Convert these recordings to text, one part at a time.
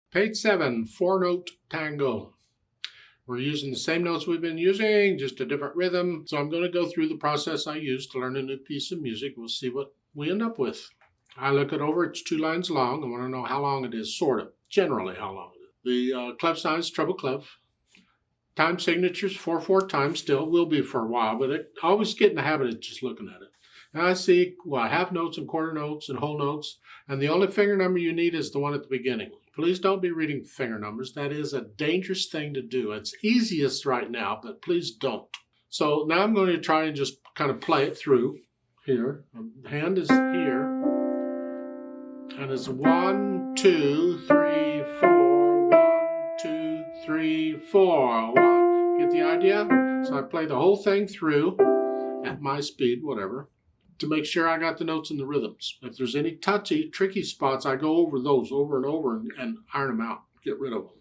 Page 7, Four-Note Tango. We're using the same notes we've been using, just a different rhythm. So I'm going to go through the process I used to learn a new piece of music. We'll see what we end up with. I look it over. It's 2 lines long. I want to know how long it is, sort of, generally how long it is. The clef signs, treble clef. Time signatures, 4/4 time still. Will be for a while, but I always get in the habit of just looking at it. And I see, half notes and quarter notes and whole notes. And the only finger number you need is the one at the beginning. Please don't be reading finger numbers. That is a dangerous thing to do. It's easiest right now, but please don't. So now I'm going to try and just kind of play it through here. The hand is here. And it's 1, 2, 3, 4. 1, 2, 3, 4. 1. Get the idea? So I play the whole thing through at my speed, whatever, to make sure I got the notes and the rhythms. If there's any touchy, tricky spots, I go over those over and over and iron them out, get rid of them.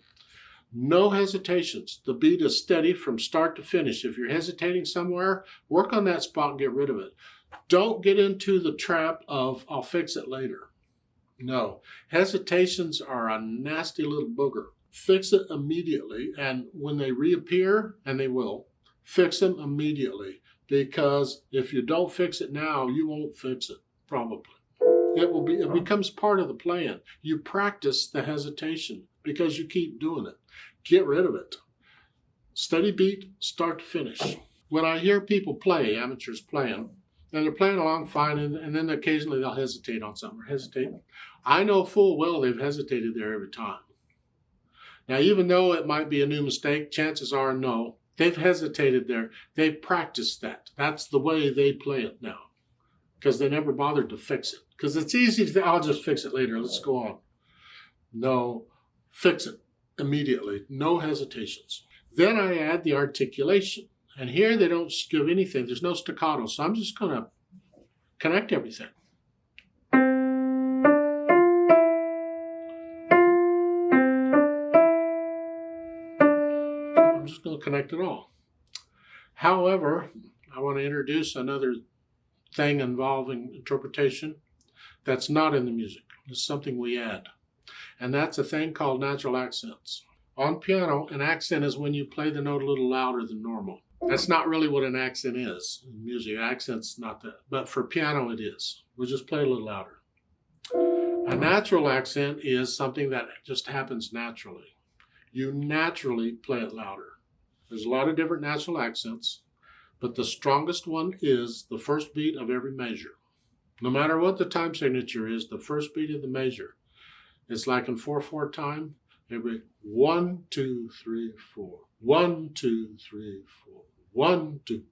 No hesitations. The beat is steady from start to finish. If you're hesitating somewhere, work on that spot and get rid of it. Don't get into the trap of, I'll fix it later. No. Hesitations are a nasty little booger. Fix it immediately, and when they reappear, and they will, fix them immediately. Because if you don't fix it now, you won't fix it, probably. It becomes part of the plan. You practice the hesitation because you keep doing it. Get rid of it. Steady beat, start to finish. When I hear people play, amateurs playing, and they're playing along fine, and then occasionally they'll hesitate on something or hesitate. I know full well they've hesitated there every time. Now, even though it might be a new mistake, chances are no. They've hesitated there. They've practiced that. That's the way they play it now. Because they never bothered to fix it. Because it's easy to think, I'll just fix it later. Let's go on. No, fix it immediately. No hesitations. Then I add the articulation. And here they don't give anything. There's no staccato. So I'm just going to connect everything. I'm just going to connect it all. However, I want to introduce another thing involving interpretation that's not in the music. It's something we add. And that's a thing called natural accents. On piano, an accent is when you play the note a little louder than normal. That's not really what an accent is. In music, accent's not that. But for piano, it is. We'll just play a little louder. A natural accent is something that just happens naturally. You naturally play it louder. There's a lot of different natural accents, but the strongest one is the first beat of every measure. No matter what the time signature is, the first beat of the measure. It's like in 4/4 time, every 1, 2, 3, 4. 1, 2, 3, 4. 1, 2.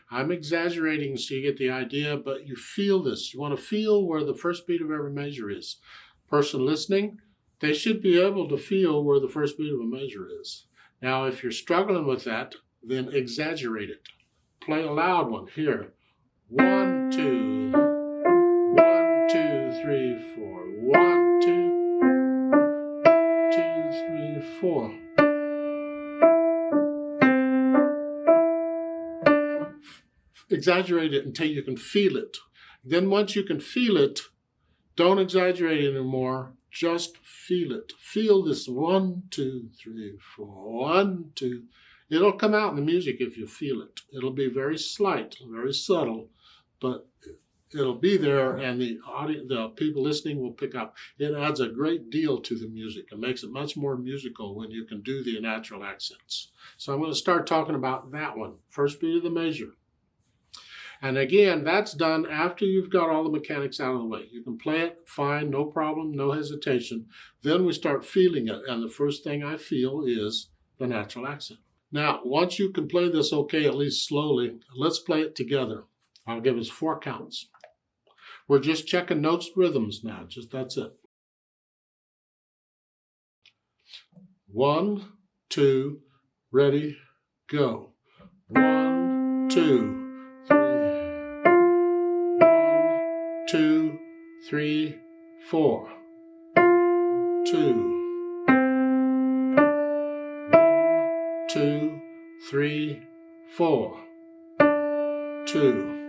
I'm exaggerating so you get the idea, but you feel this. You want to feel where the first beat of every measure is. Person listening, they should be able to feel where the first beat of a measure is. Now, if you're struggling with that, then exaggerate it. Play a loud one here. 1, 2, 1, 2, 3, 4. 1, 2, 3, 4. Exaggerate it until you can feel it. Then once you can feel it, don't exaggerate it anymore. Just feel it. Feel this 1, 2, 3, 4. 1, 2. It'll come out in the music if you feel it. It'll be very slight, very subtle, but it'll be there, and the people listening will pick up. It adds a great deal to the music. It makes it much more musical when you can do the natural accents. So I'm going to start talking about that one. First beat of the measure. And again, that's done after you've got all the mechanics out of the way. You can play it fine, no problem, no hesitation. Then we start feeling it, and the first thing I feel is the natural accent. Now, once you can play this okay, at least slowly, let's play it together. I'll give us 4 counts. We're just checking notes, rhythms now. That's it. 1, 2, ready, go. 1, 2. 2, 3, 4. 2. 2, 3, 4. 2.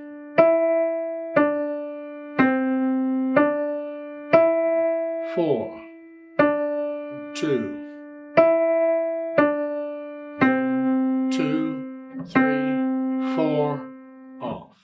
4. 2. 2, 2, 3, 4, off.